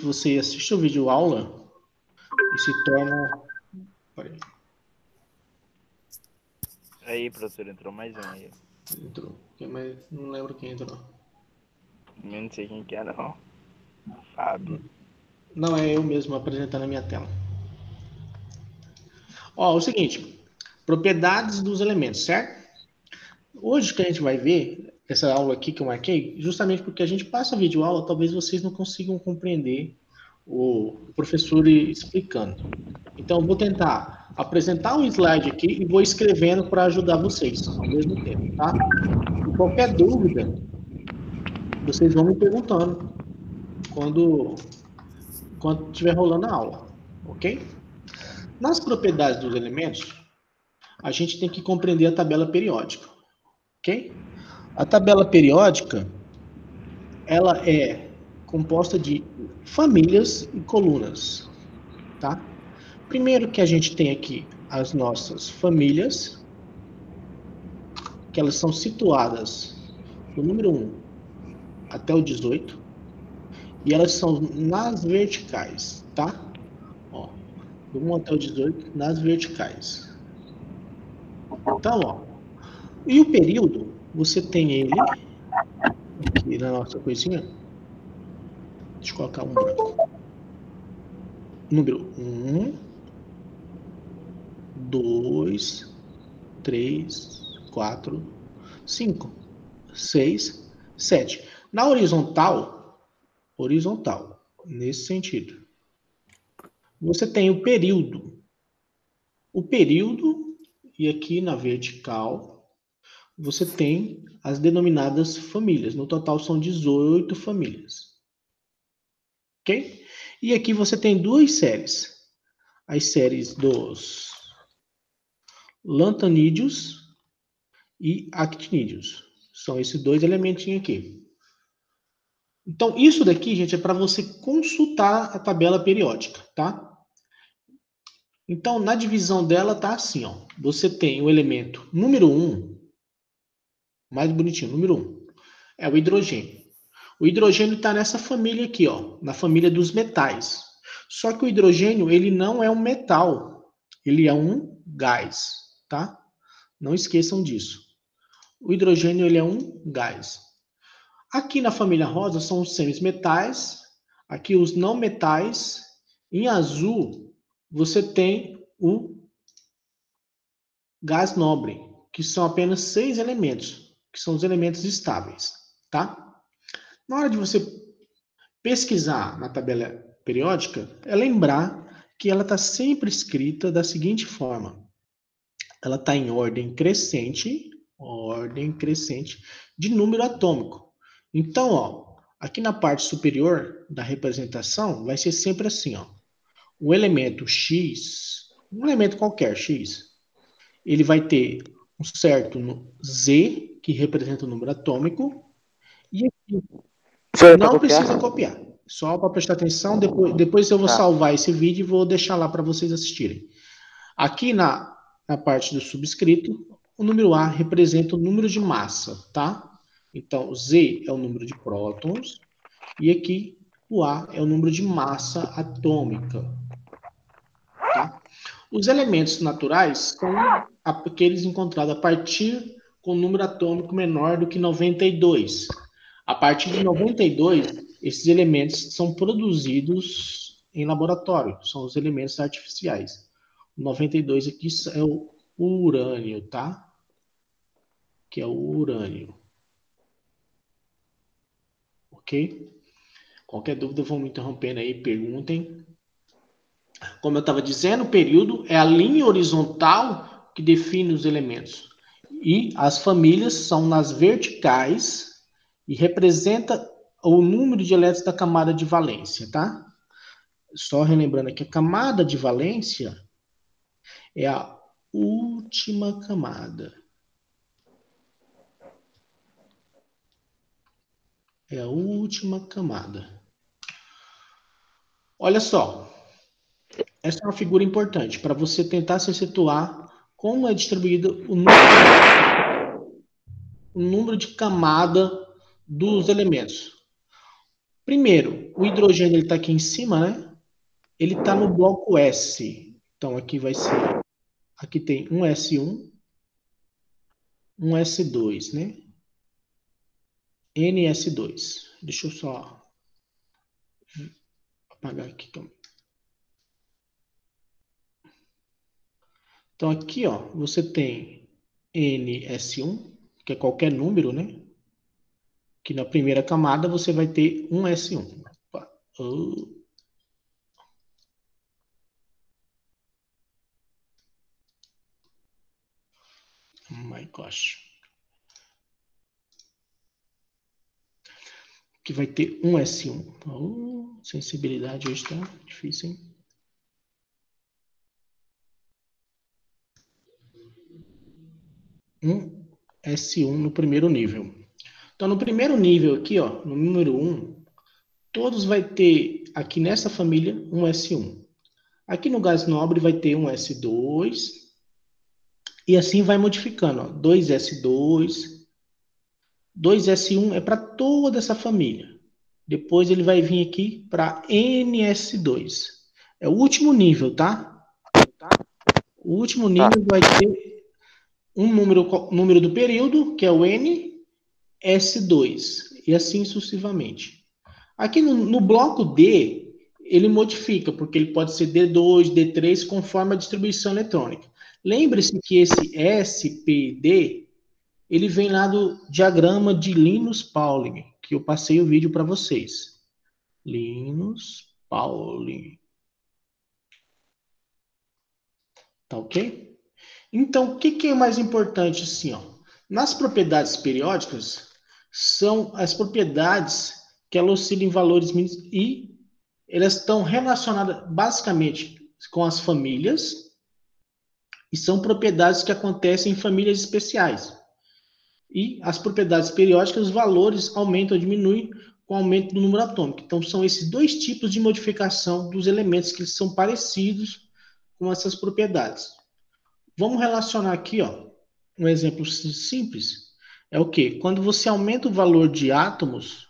você assiste o vídeo aula e se torna... Peraí, Aí, professor, entrou mais um aí. entrou. Mas não lembro quem entrou. Eu não sei quem que é, não. Fábio. Não, é eu mesmo apresentando a minha tela. Ó, o seguinte, propriedades dos elementos, certo? Hoje que a gente vai ver, essa aula aqui que eu marquei, justamente porque a gente passa a vídeo aula, talvez vocês não consigam compreender o professor explicando. Então, eu vou tentar apresentar um slide aqui e vou escrevendo para ajudar vocês ao mesmo tempo, tá? E qualquer dúvida, vocês vão me perguntando quando estiver rolando a aula, ok? Nas propriedades dos elementos, a gente tem que compreender a tabela periódica, ok? A tabela periódica, ela é composta de famílias e colunas, tá? Primeiro que a gente tem aqui as nossas famílias, que elas são situadas do número 1 até o 18, e elas são nas verticais, tá? Ó, do 1 até o 18, nas verticais. Então, ó, e o período, você tem ele aqui na nossa coisinha. Deixa eu colocar um branco. Número 1, 2, 3, 4, 5, 6, 7. Na horizontal, nesse sentido, você tem o período. O período, e aqui na vertical, você tem as denominadas famílias. No total são 18 famílias. Ok? E aqui você tem duas séries. As séries dos lantanídeos e actinídeos. São esses dois elementinhos aqui. Então, isso daqui, gente, é para você consultar a tabela periódica, tá? Então, na divisão dela tá assim, ó. Você tem o elemento número 1, mais bonitinho, número 1, é o hidrogênio. O hidrogênio está nessa família aqui, ó, na família dos metais. Só que o hidrogênio, ele não é um metal, ele é um gás, tá? Não esqueçam disso. O hidrogênio, ele é um gás. Aqui na família rosa são os semimetais, aqui os não metais. Em azul, você tem o gás nobre, que são apenas 6 elementos, que são os elementos estáveis, tá? Na hora de você pesquisar na tabela periódica, é lembrar que ela está sempre escrita da seguinte forma: ela está em ordem crescente de número atômico. Então, ó, aqui na parte superior da representação vai ser sempre assim, ó. O elemento X, um elemento qualquer X, ele vai ter um certo Z, que representa o número atômico, e aqui Foi pra não copiar? precisa copiar. Só para prestar atenção, depois eu vou Tá. salvar esse vídeo e vou deixar lá para vocês assistirem. Aqui na parte do subscrito, o número A representa o número de massa, tá? Então, Z é o número de prótons, e aqui o A é o número de massa atômica, tá? Os elementos naturais são aqueles encontrados a partir com número atômico menor do que 92. A partir de 92, esses elementos são produzidos em laboratório, são os elementos artificiais. O 92 aqui é o urânio, tá? Que é o urânio. Ok? Qualquer dúvida, vão me interrompendo aí, perguntem. Como eu estava dizendo, o período é a linha horizontal que define os elementos. E as famílias são nas verticais e representa o número de elétrons da camada de valência, tá? Só relembrando aqui, a camada de valência é a última camada. É a última camada. Olha só, essa é uma figura importante para você tentar se situar como é distribuído o número de camada dos elementos. Primeiro, o hidrogênio está aqui em cima, né? Ele está no bloco S. Então, aqui vai ser... Aqui tem um S1, um S2, né? NS2. Deixa eu só apagar aqui também. Então, aqui, ó, você tem NS1, que é qualquer número, né? Que na primeira camada você vai ter um S1. Opa. Oh. Oh my gosh. Que vai ter um S1. Oh, sensibilidade hoje tá difícil, hein? Um S1 no primeiro nível. Então, no primeiro nível aqui, ó, no número 1, todos vai ter, aqui nessa família, um S1. Aqui no gás nobre vai ter um S2, e assim vai modificando, ó, 2S2, 2S1 é para toda essa família. Depois ele vai vir aqui para NS2. É o último nível, tá? O último nível vai ter um número do período, que é o N, S2, e assim sucessivamente. Aqui no bloco D, ele modifica, porque ele pode ser D2, D3, conforme a distribuição eletrônica. Lembre-se que esse SPD, ele vem lá do diagrama de Linus Pauling, que eu passei o vídeo para vocês. Linus Pauling. Tá ok? Então, o que é mais importante assim, ó? Nas propriedades periódicas, são as propriedades que elas oscilam em valores mínimos e elas estão relacionadas basicamente com as famílias e são propriedades que acontecem em famílias especiais. E as propriedades periódicas, os valores aumentam ou diminuem com o aumento do número atômico. Então, são esses dois tipos de modificação dos elementos que são parecidos com essas propriedades. Vamos relacionar aqui, ó, um exemplo simples. É o quê? Quando você aumenta o valor de átomos,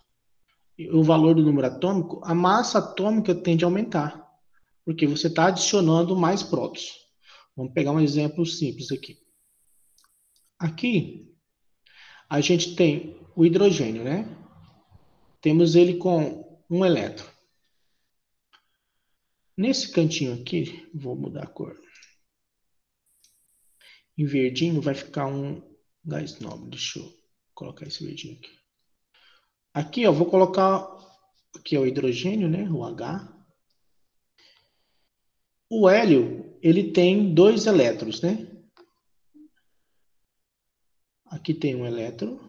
o valor do número atômico, a massa atômica tende a aumentar, porque você está adicionando mais prótons. Vamos pegar um exemplo simples aqui. Aqui, a gente tem o hidrogênio, né? Temos ele com um elétron. Nesse cantinho aqui, vou mudar a cor. Em verdinho vai ficar um gás nobre. Deixa eu colocar esse verdinho aqui. Aqui, ó, vou colocar aqui é o hidrogênio, né? O H. O hélio, ele tem dois elétrons, né? Aqui tem um elétron.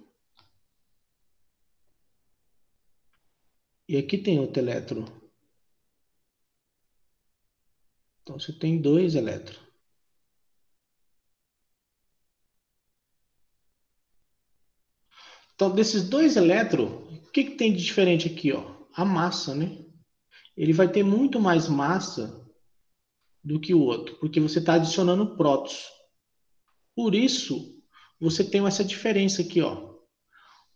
E aqui tem outro elétron. Então, você tem dois elétrons. Então, desses dois elétrons, o que tem de diferente aqui, ó? A massa, né? Ele vai ter muito mais massa do que o outro, porque você está adicionando prótons. Por isso, você tem essa diferença aqui, ó.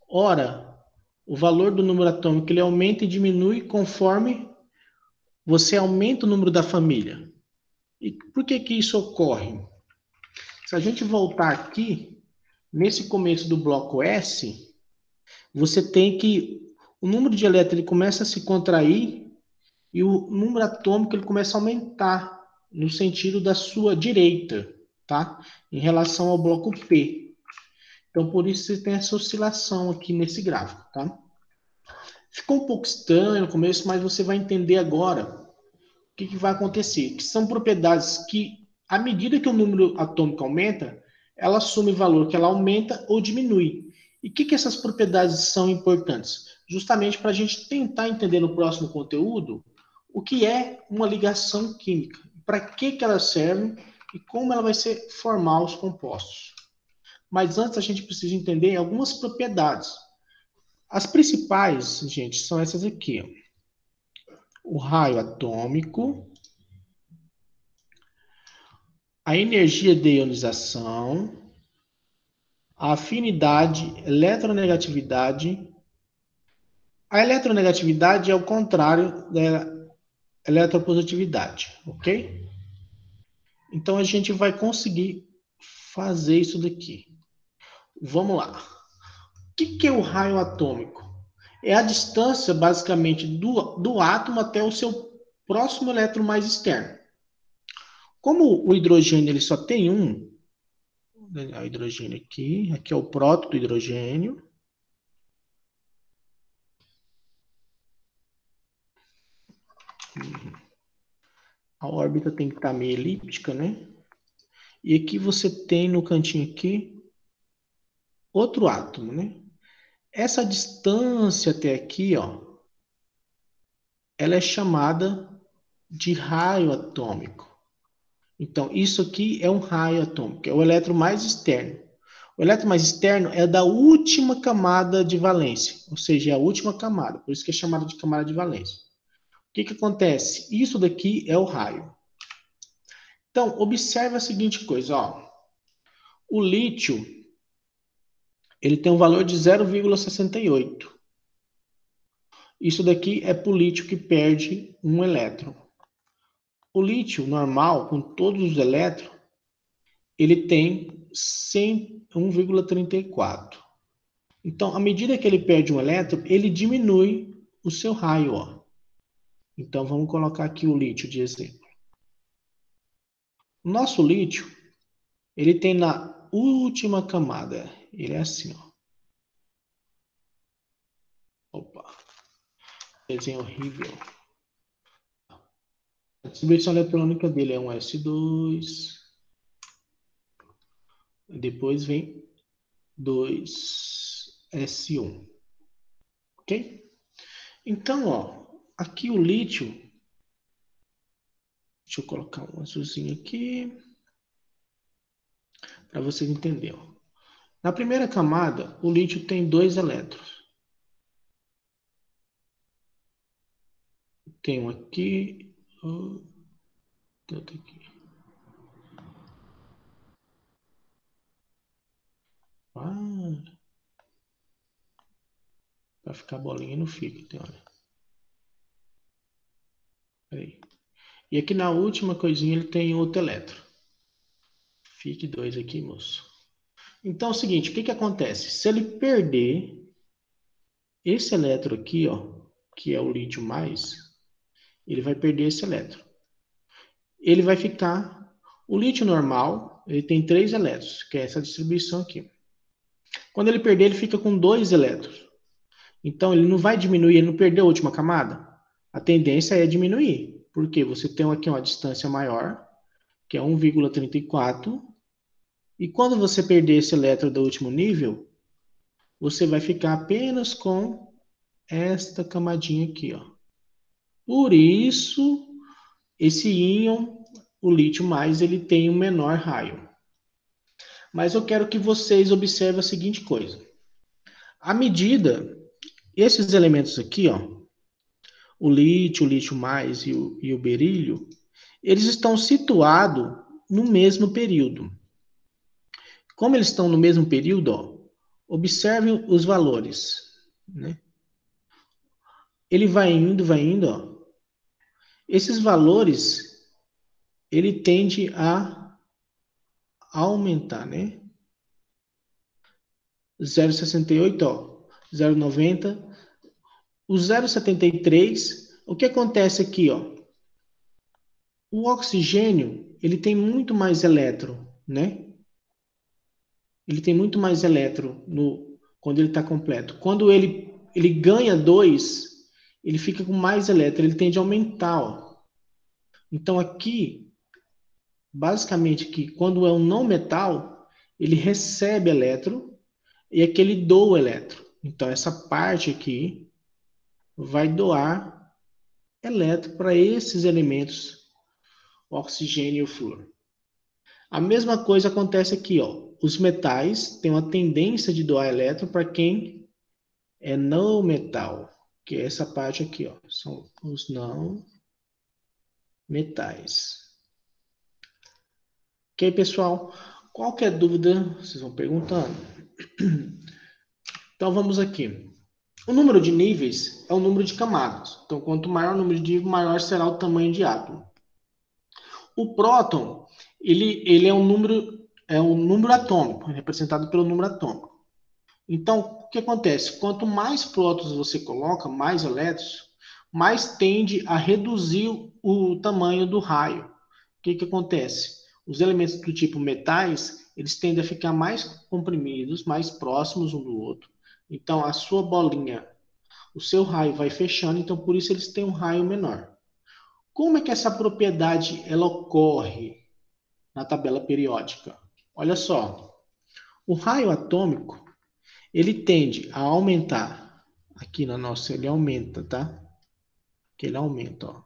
Ora, o valor do número atômico ele aumenta e diminui conforme você aumenta o número da família. E por que isso ocorre? Se a gente voltar aqui, nesse começo do bloco S, você tem que o número de elétrons ele começa a se contrair e o número atômico ele começa a aumentar no sentido da sua direita, tá? Em relação ao bloco P. Então, por isso você tem essa oscilação aqui nesse gráfico, tá? Ficou um pouco estranho no começo, mas você vai entender agora o que vai acontecer. Que são propriedades que, à medida que o número atômico aumenta, ela assume valor que ela aumenta ou diminui. E o que essas propriedades são importantes? Justamente para a gente tentar entender no próximo conteúdo o que é uma ligação química, para que ela serve e como ela vai ser formar os compostos. Mas antes a gente precisa entender algumas propriedades. As principais, gente, são essas aqui. O raio atômico, a energia de ionização, a afinidade, eletronegatividade A eletronegatividade é o contrário da eletropositividade, ok? Então a gente vai conseguir fazer isso daqui. Vamos lá. O que é o raio atômico? É a distância, basicamente, do átomo até o seu próximo elétron mais externo. Como o hidrogênio ele só tem um, o hidrogênio aqui é o próton do hidrogênio. A órbita tem que estar meio elíptica, né? E aqui você tem no cantinho aqui outro átomo, né? Essa distância até aqui, ó, ela é chamada de raio atômico. Então, isso aqui é um raio atômico, é o elétron mais externo. O elétron mais externo é da última camada de valência, ou seja, é a última camada, por isso que é chamada de camada de valência. O que acontece? Isso daqui é o raio. Então, observe a seguinte coisa, ó. O lítio, ele tem um valor de 0,68. Isso daqui é para o lítio que perde um elétron. O lítio normal, com todos os elétrons, ele tem 101,34. Então, à medida que ele perde um elétron, ele diminui o seu raio, ó. Então, vamos colocar aqui o lítio de exemplo. O nosso lítio, ele tem na última camada. Ele é assim, ó. Opa, desenho horrível. A distribuição eletrônica dele é um S2. Depois vem 2S1. Ok? Então, ó, aqui o lítio. Deixa eu colocar um azulzinho aqui para vocês entenderem. Na primeira camada, o lítio tem 2 elétrons. Tem um aqui, outro aqui. Para ficar bolinha não fica, então, olha. Peraí. E aqui na última coisinha ele tem outro elétron. Fique 2 aqui, moço. Então é o seguinte, o que acontece? Se ele perder esse elétron aqui, ó, que é o lítio mais, ele vai perder esse elétron. Ele vai ficar... O lítio normal, ele tem 3 elétrons, que é essa distribuição aqui. Quando ele perder, ele fica com 2 elétrons. Então, ele não vai diminuir, ele não perdeu a última camada. A tendência é diminuir, porque você tem aqui uma distância maior, que é 1,34, e quando você perder esse elétron do último nível, você vai ficar apenas com esta camadinha aqui, ó. Por isso, esse íon, o lítio mais, ele tem um menor raio. Mas eu quero que vocês observem a seguinte coisa. À medida, esses elementos aqui, ó, o lítio mais e o berílio, eles estão situados no mesmo período. Como eles estão no mesmo período, ó, observem os valores, né? Ele vai indo, ó. Esses valores, ele tende a aumentar, né? 0,68, ó, 0,90. O 0,73, o que acontece aqui, ó? O oxigênio, ele tem muito mais elétron, né? Ele tem muito mais elétron quando ele está completo. Quando ele ganha 2, ele fica com mais elétron, ele tende a aumentar, ó. Então aqui, basicamente, que quando é um não metal, ele recebe elétron e aqui ele doa elétron. Então essa parte aqui vai doar elétron para esses elementos, o oxigênio e o flúor. A mesma coisa acontece aqui, ó. Os metais têm uma tendência de doar elétron para quem é não metal, que é essa parte aqui, ó. São os não metais. Ok, pessoal? Qualquer dúvida, vocês vão perguntando. Então vamos aqui. O número de níveis é o número de camadas. Então, quanto maior o número de níveis, maior será o tamanho de átomo. O próton, ele é um número atômico, representado pelo número atômico. Então, o que acontece? Quanto mais prótons você coloca, mais elétrons, mais tende a reduzir o tamanho do raio. O que acontece? Os elementos do tipo metais, eles tendem a ficar mais comprimidos, mais próximos um do outro. Então, a sua bolinha, o seu raio vai fechando, então por isso eles têm um raio menor. Como é que essa propriedade ela ocorre na tabela periódica? Olha só, o raio atômico, ele tende a aumentar. Aqui na nossa, ele aumenta, tá? Aqui ele aumenta, ó.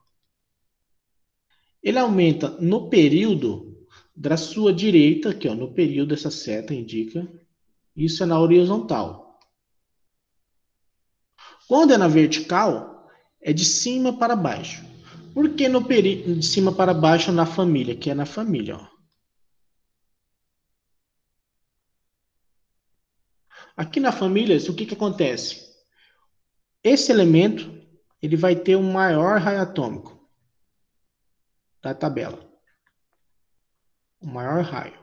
Ele aumenta no período da sua direita, aqui ó, no período essa seta indica. Isso é na horizontal. Quando é na vertical, é de cima para baixo. Por que no de cima para baixo na família? Que é na família, ó. Aqui na família, o que acontece? Esse elemento, ele vai ter o maior raio atômico da tabela. O maior raio.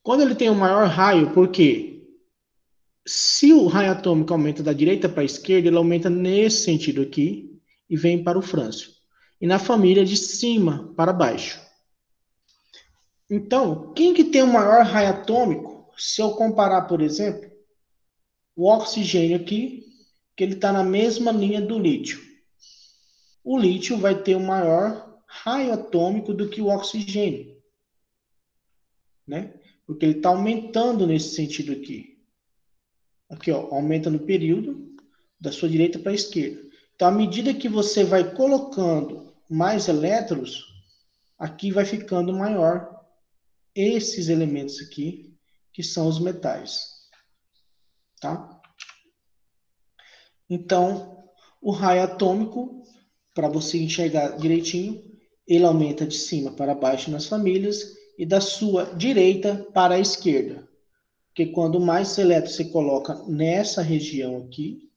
Quando ele tem o maior raio, por quê? Se o raio atômico aumenta da direita para a esquerda, ele aumenta nesse sentido aqui e vem para o frâncio. E na família, de cima para baixo. Então, quem que tem o maior raio atômico? Se eu comparar, por exemplo, o oxigênio aqui, que ele está na mesma linha do lítio. O lítio vai ter o maior raio atômico do que o oxigênio, né? Porque ele está aumentando nesse sentido aqui. Aqui, ó, aumenta no período da sua direita para a esquerda. Então, à medida que você vai colocando mais elétrons, aqui vai ficando maior esses elementos aqui, que são os metais, tá? Então, o raio atômico, para você enxergar direitinho, ele aumenta de cima para baixo nas famílias e da sua direita para a esquerda. Porque quando mais elétrons você coloca nessa região aqui,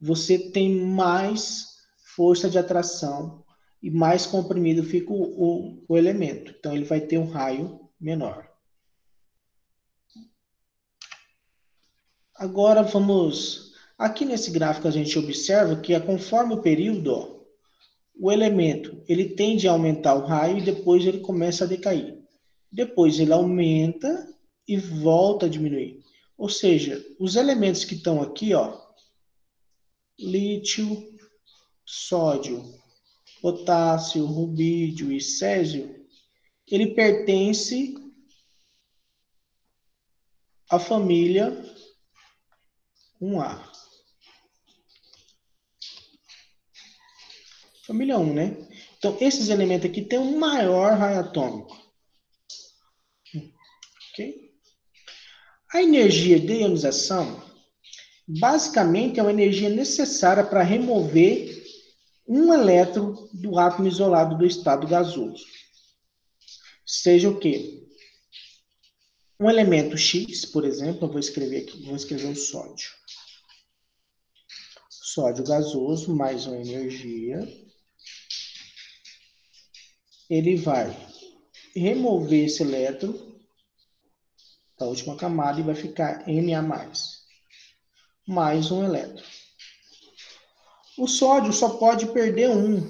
você tem mais força de atração e mais comprimido fica o elemento. Então, ele vai ter um raio menor. Agora, vamos... Aqui nesse gráfico a gente observa que conforme o período, ó, o elemento ele tende a aumentar o raio e depois ele começa a decair. Depois ele aumenta e volta a diminuir. Ou seja, os elementos que estão aqui, ó, lítio, sódio, potássio, rubídio e césio, ele pertence à família 1A. Família 1, né? Então, esses elementos aqui têm um maior raio atômico. Ok? A energia de ionização, basicamente, é uma energia necessária para remover um elétron do átomo isolado do estado gasoso. Seja o quê? Um elemento X, por exemplo, eu vou escrever aqui, vou escrever o sódio. Sódio gasoso mais uma energia. Ele vai remover esse elétron da última camada e vai ficar Na+, mais um elétron. O sódio só pode perder um,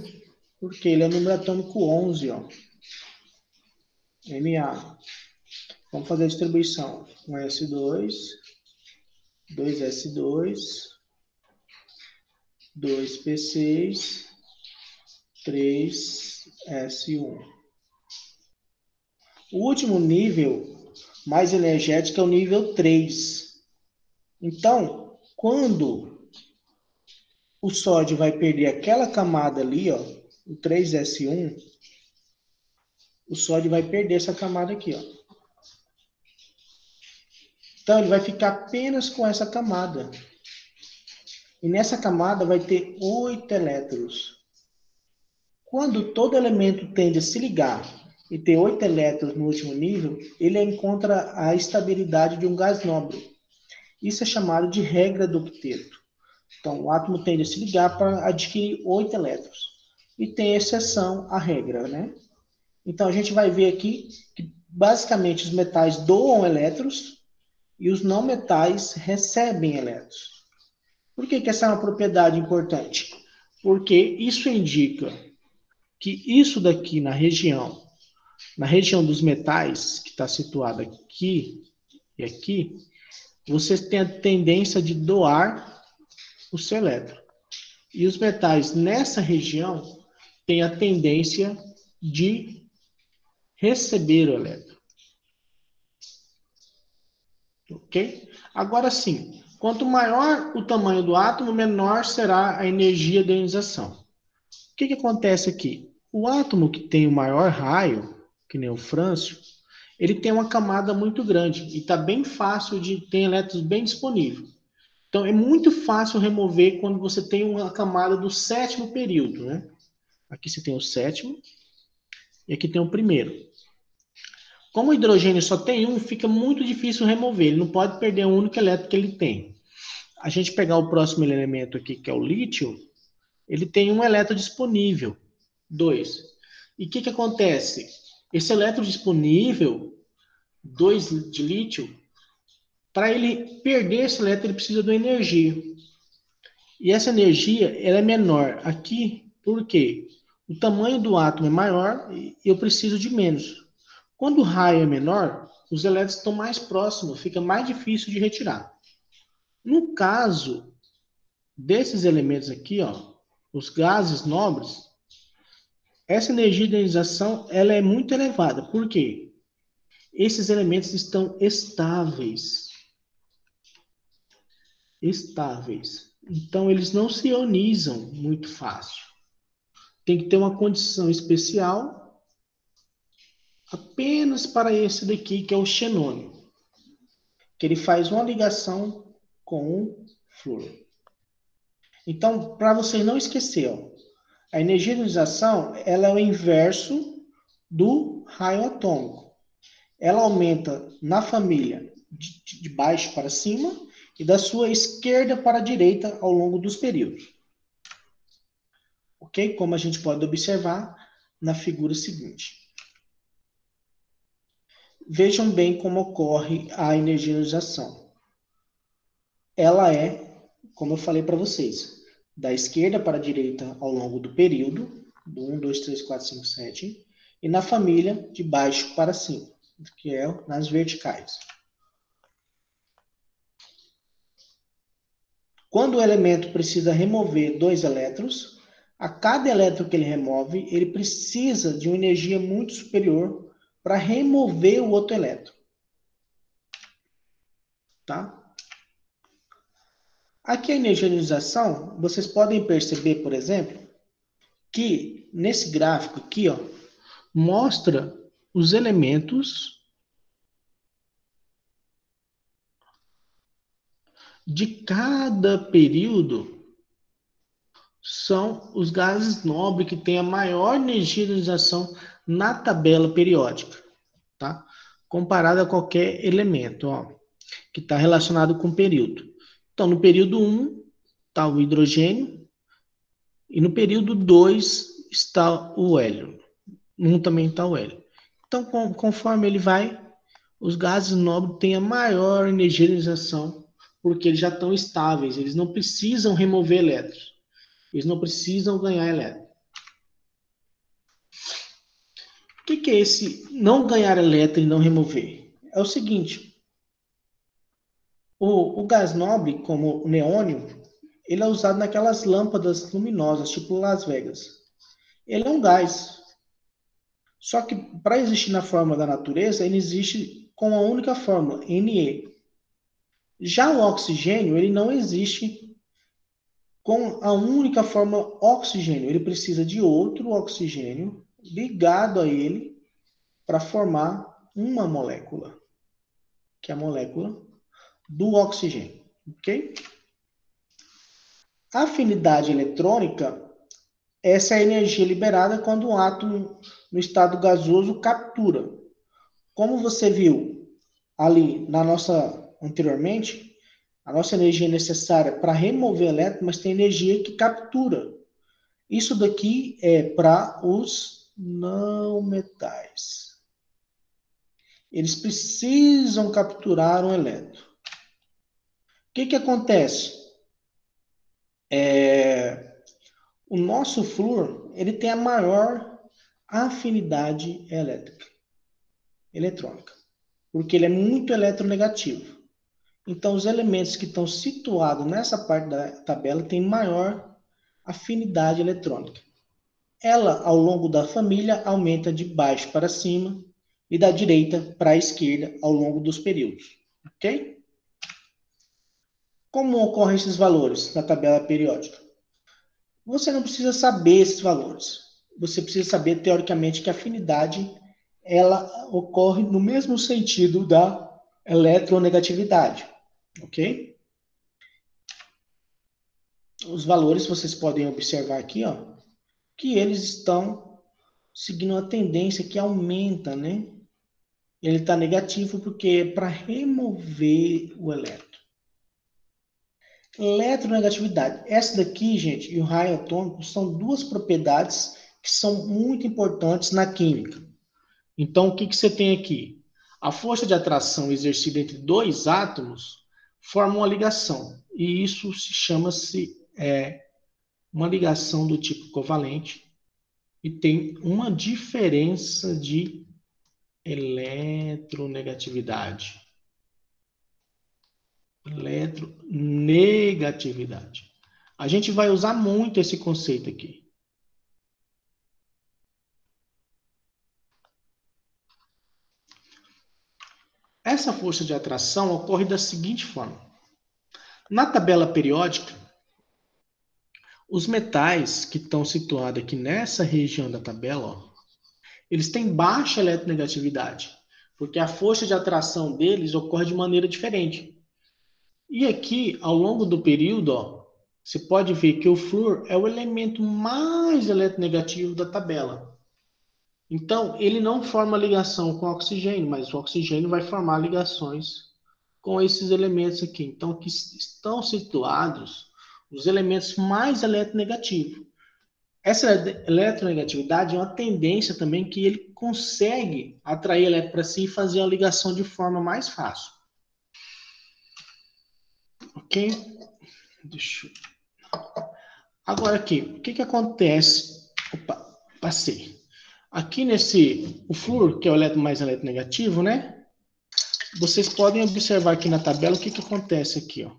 porque ele é o número atômico 11, ó. Na. Vamos fazer a distribuição. 1s2, 2s2, 2p6, 3s1. O último nível mais energético é o nível 3. Então, quando o sódio vai perder aquela camada ali, ó, o 3s1, o sódio vai perder essa camada aqui, ó. Então, ele vai ficar apenas com essa camada. E nessa camada vai ter 8 elétrons. Quando todo elemento tende a se ligar e ter 8 elétrons no último nível, ele encontra a estabilidade de um gás nobre. Isso é chamado de regra do octeto. Então, o átomo tende a se ligar para adquirir 8 elétrons. E tem exceção à regra, né? Então, a gente vai ver aqui que, basicamente, os metais doam elétrons e os não metais recebem elétrons. Por que essa é uma propriedade importante? Porque isso indica que isso daqui na região dos metais, que está situado aqui e aqui, você tem a tendência de doar o seu elétron. E os metais nessa região têm a tendência de receber o elétron. Ok? Agora sim, quanto maior o tamanho do átomo, menor será a energia de ionização. O que acontece aqui? O átomo que tem o maior raio, que nem o frâncio, ele tem uma camada muito grande e está bem fácil de ter elétrons bem disponíveis. Então, é muito fácil remover quando você tem uma camada do sétimo período, né? Aqui você tem o sétimo e aqui tem o primeiro. Como o hidrogênio só tem um, fica muito difícil remover. Ele não pode perder o único elétron que ele tem. A gente pegar o próximo elemento aqui, que é o lítio, ele tem um elétron disponível, 2. E o que acontece? Esse elétron disponível, 2 de lítio, para ele perder esse elétron, ele precisa de uma energia. E essa energia ela é menor aqui, por quê? O tamanho do átomo é maior e eu preciso de menos. Quando o raio é menor, os elétrons estão mais próximos, fica mais difícil de retirar. No caso desses elementos aqui, ó, os gases nobres, essa energia de ionização ela é muito elevada. Por quê? Esses elementos estão estáveis. Estáveis. Então, eles não se ionizam muito fácil. Tem que ter uma condição especial apenas para esse daqui, que é o xenônio. Que ele faz uma ligação com o flúor. Então, para você não esquecer, ó, a energia de ionização ela é o inverso do raio atômico. Ela aumenta na família de baixo para cima e da sua esquerda para a direita ao longo dos períodos. Ok? Como a gente pode observar na figura seguinte. Vejam bem como ocorre a energização. Ela é, como eu falei para vocês, da esquerda para a direita ao longo do período, do 1, 2, 3, 4, 5, 7, e na família de baixo para cima, que é nas verticais. Quando o elemento precisa remover 2 elétrons, a cada elétron que ele remove, ele precisa de uma energia muito superior para remover o outro elétron. Tá? Aqui a energização, vocês podem perceber, por exemplo, que nesse gráfico aqui, ó, mostra os elementos de cada período são os gases nobres que têm a maior energia de ionização na tabela periódica, tá? Comparado a qualquer elemento, ó, que está relacionado com o período. Então, no período 1 está o hidrogênio e no período 2 está o hélio. 1 também está o hélio. Então, conforme ele vai, os gases nobres têm a maior energia de ionização porque eles já estão estáveis, eles não precisam remover elétrons. Eles não precisam ganhar elétron. O que é esse não ganhar elétron e não remover? É o seguinte, o gás nobre, como o neônio, ele é usado naquelas lâmpadas luminosas, tipo Las Vegas. Ele é um gás. Só que para existir na fórmula da natureza, ele existe com a única fórmula, Ne. Já o oxigênio, ele não existe com a única fórmula oxigênio. Ele precisa de outro oxigênio ligado a ele para formar uma molécula, que é a molécula do oxigênio, ok? A afinidade eletrônica, essa é a energia liberada quando um átomo no estado gasoso captura. Como você viu ali na nossa anteriormente, A nossa energia é necessária para remover elétron, mas tem energia que captura. Isso daqui é para os não metais. Eles precisam capturar um elétron. O que acontece? O nosso flúor, ele tem a maior afinidade eletrônica, porque ele é muito eletronegativo. Então, os elementos que estão situados nessa parte da tabela têm maior afinidade eletrônica. Ela, ao longo da família, aumenta de baixo para cima e da direita para a esquerda ao longo dos períodos. Ok? Como ocorrem esses valores na tabela periódica? Você não precisa saber esses valores. Você precisa saber, teoricamente, que a afinidade ela ocorre no mesmo sentido da eletronegatividade. Ok? Os valores vocês podem observar aqui, ó, que eles estão seguindo uma tendência que aumenta, né? Ele está negativo porque é para remover o elétron. Eletronegatividade. Essa daqui, gente, e o raio atômico são duas propriedades que são muito importantes na química. Então, o que você tem aqui? A força de atração exercida entre dois átomos forma uma ligação. E isso se chama-se uma ligação do tipo covalente. E tem uma diferença de eletronegatividade. Eletronegatividade. A gente vai usar muito esse conceito aqui. Essa força de atração ocorre da seguinte forma. Na tabela periódica, os metais que estão situados aqui nessa região da tabela, ó, eles têm baixa eletronegatividade, porque a força de atração deles ocorre de maneira diferente. E aqui, ao longo do período, ó, você pode ver que o flúor é o elemento mais eletronegativo da tabela. Então, ele não forma ligação com o oxigênio, mas o oxigênio vai formar ligações com esses elementos aqui. Então, aqui estão situados os elementos mais eletronegativos. Essa eletronegatividade é uma tendência também que ele consegue atrair elétron para si e fazer a ligação de forma mais fácil. Ok? Deixa eu... Agora aqui, o que acontece? Opa, passei. Aqui o flúor, que é o elétron mais eletronegativo, né? Vocês podem observar aqui na tabela o que acontece aqui, ó.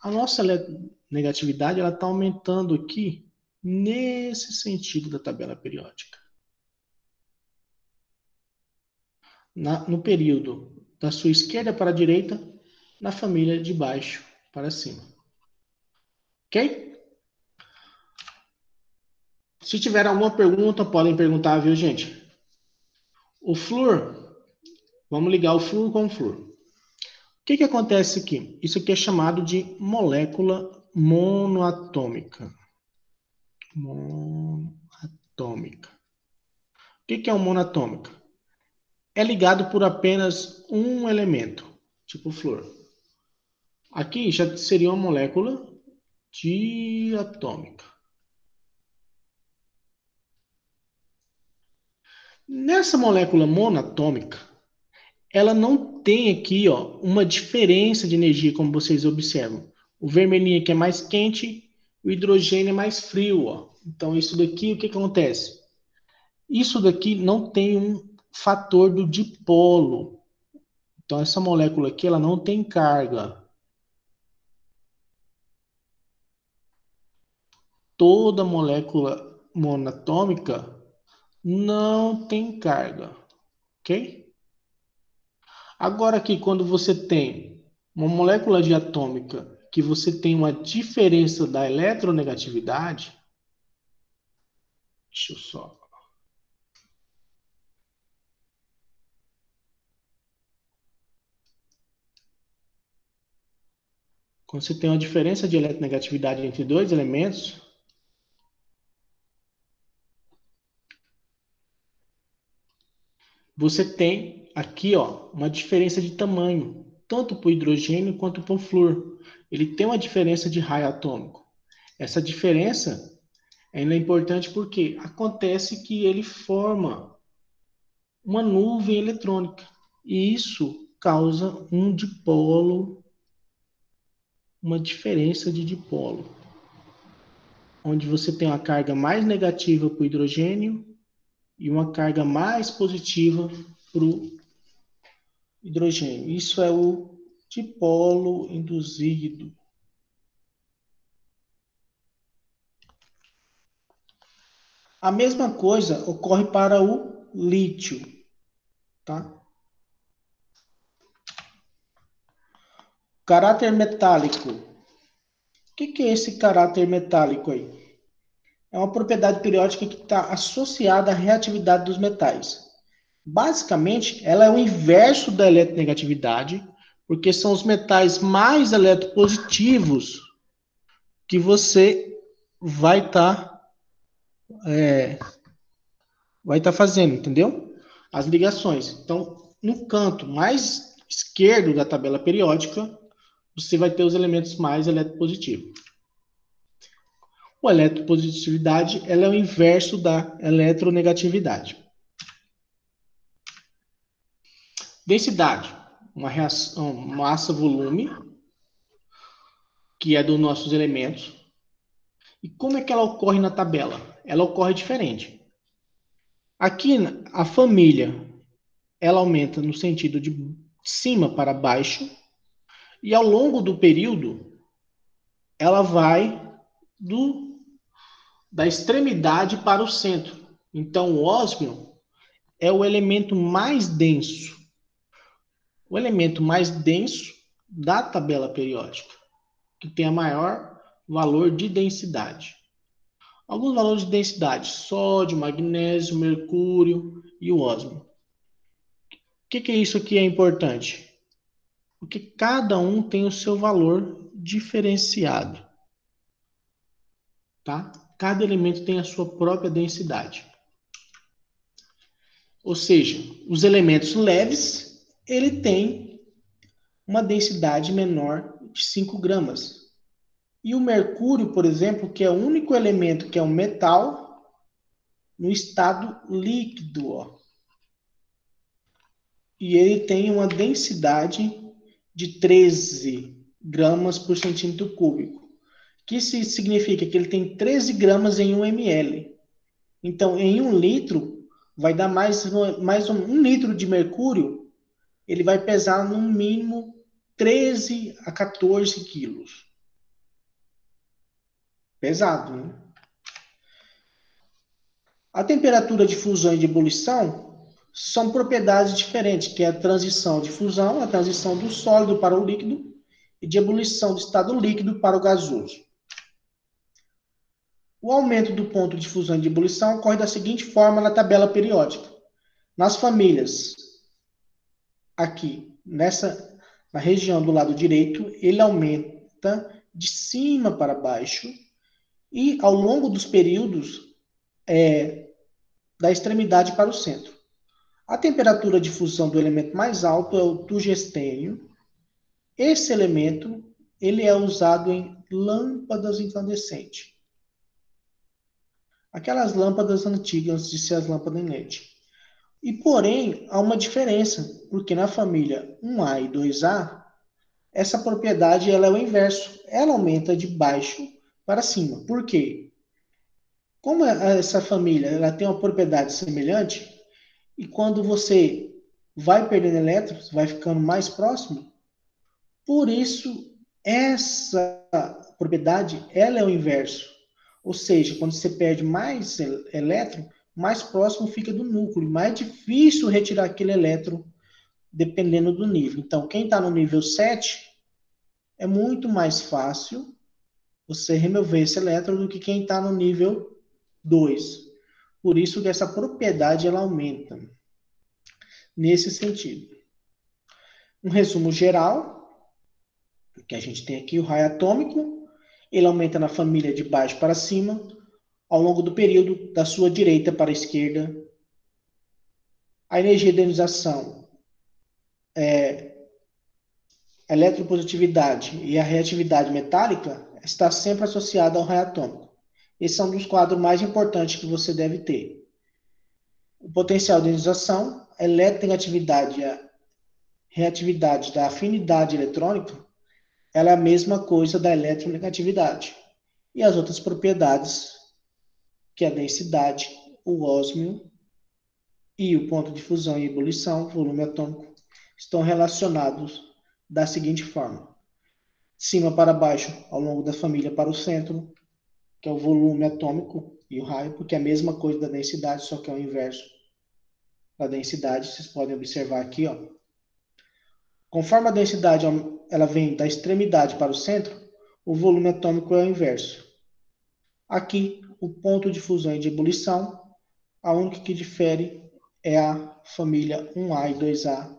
A nossa eletronegatividade, ela está aumentando aqui nesse sentido da tabela periódica. No período da sua esquerda para a direita, na família de baixo para cima. Ok? Se tiver alguma pergunta, podem perguntar, viu, gente? O flúor, vamos ligar o flúor com o flúor. O que acontece aqui? Isso aqui é chamado de molécula monoatômica. Monoatômica. O que é uma monoatômica? É ligado por apenas um elemento, tipo flúor. Aqui já seria uma molécula diatômica. Nessa molécula monatômica, ela não tem aqui, ó, uma diferença de energia, como vocês observam. O vermelhinho aqui é mais quente, o hidrogênio é mais frio, ó. Então, isso daqui, o que acontece? Isso daqui não tem um fator do dipolo. Então, essa molécula aqui, ela não tem carga. Toda molécula monatômica não tem carga, ok? Agora aqui, quando você tem uma molécula diatômica que você tem uma diferença da eletronegatividade, deixa eu só... Quando você tem uma diferença de eletronegatividade entre dois elementos, você tem aqui, ó, uma diferença de tamanho. tanto para o hidrogênio quanto para o flúor. Ele tem uma diferença de raio atômico. Essa diferença ainda é importante porque acontece que ele forma uma nuvem eletrônica. E isso causa um dipolo, uma diferença de dipolo, onde você tem uma carga mais negativa para o hidrogênio e uma carga mais positiva para o hidrogênio. Isso é o dipolo induzido. A mesma coisa ocorre para o lítio, tá? Caráter metálico. O que é esse caráter metálico aí? É uma propriedade periódica que está associada à reatividade dos metais. Basicamente, ela é o inverso da eletronegatividade, porque são os metais mais eletropositivos que você vai estar fazendo, entendeu? As ligações. Então, no canto mais esquerdo da tabela periódica, você vai ter os elementos mais eletropositivos. A eletropositividade ela é o inverso da eletronegatividade. Densidade, uma reação massa-volume, que é dos nossos elementos. E como é que ela ocorre na tabela? Ela ocorre diferente. Aqui, a família, ela aumenta no sentido de cima para baixo, e ao longo do período, ela vai da extremidade para o centro. Então, o ósmio é o elemento mais denso. O elemento mais denso da tabela periódica, que tem a maior valor de densidade. Alguns valores de densidade: sódio, magnésio, mercúrio e o ósmio. O que é isso aqui é importante? Porque cada um tem o seu valor diferenciado. Tá? Cada elemento tem a sua própria densidade. Ou seja, os elementos leves, ele tem uma densidade menor de 5 gramas. E o mercúrio, por exemplo, que é o único elemento que é um metal no estado líquido, ó. E ele tem uma densidade de 13 gramas por centímetro cúbico. Que significa que ele tem 13 gramas em 1 ml. Então, em 1 litro, vai dar mais 1 litro de mercúrio, ele vai pesar no mínimo 13 a 14 quilos. Pesado, né? A temperatura de fusão e de ebulição são propriedades diferentes, que é a transição de fusão, a transição do sólido para o líquido, e de ebulição do estado líquido para o gasoso. O aumento do ponto de fusão e de ebulição ocorre da seguinte forma na tabela periódica. Nas famílias, aqui, na região do lado direito, ele aumenta de cima para baixo, e ao longo dos períodos, da extremidade para o centro. A temperatura de fusão do elemento mais alto é o tungstênio. Esse elemento ele é usado em lâmpadas incandescentes. Aquelas lâmpadas antigas, antes de ser as lâmpadas em LED. E, porém, há uma diferença, porque na família 1A e 2A, essa propriedade ela é o inverso. Ela aumenta de baixo para cima. Por quê? Como essa família ela tem uma propriedade semelhante, e quando você vai perdendo elétrons, vai ficando mais próximo, por isso essa propriedade ela é o inverso. Ou seja, quando você perde mais elétron, mais próximo fica do núcleo, mais difícil retirar aquele elétron, dependendo do nível. Então, quem está no nível 7, é muito mais fácil você remover esse elétron do que quem está no nível 2. Por isso que essa propriedade ela aumenta. Nesse sentido. Um resumo geral, que a gente tem aqui o raio atômico, ele aumenta na família de baixo para cima, ao longo do período, da sua direita para a esquerda. A energia de ionização a eletropositividade e a reatividade metálica está sempre associada ao raio atômico. Esse é um dos quadros mais importantes que você deve ter. O potencial de ionização, a eletronegatividade e a reatividade da afinidade eletrônica, ela é a mesma coisa da eletronegatividade. E as outras propriedades, que é a densidade, o ósmio e o ponto de fusão e ebulição, volume atômico, estão relacionados da seguinte forma: de cima para baixo, ao longo da família para o centro, que é o volume atômico e o raio, porque é a mesma coisa da densidade, só que é o inverso da densidade. Vocês podem observar aqui, ó. Conforme a densidade ela vem da extremidade para o centro, o volume atômico é o inverso. Aqui, o ponto de fusão e de ebulição, a única que difere é a família 1A e 2A,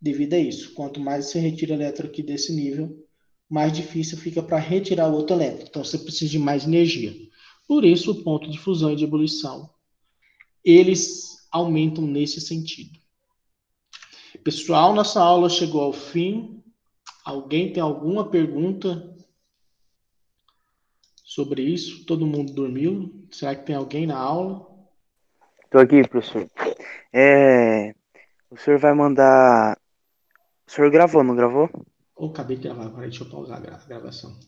devido a isso. Quanto mais você retira elétron aqui desse nível, mais difícil fica para retirar o outro elétron. Então, você precisa de mais energia. Por isso, o ponto de fusão e de ebulição, eles aumentam nesse sentido. Pessoal, nossa aula chegou ao fim. Alguém tem alguma pergunta sobre isso? Todo mundo dormiu? Será que tem alguém na aula? Tô aqui, professor. O senhor vai mandar. O senhor gravou, não gravou? Ou acabei de gravar, agora deixa eu pausar a gravação.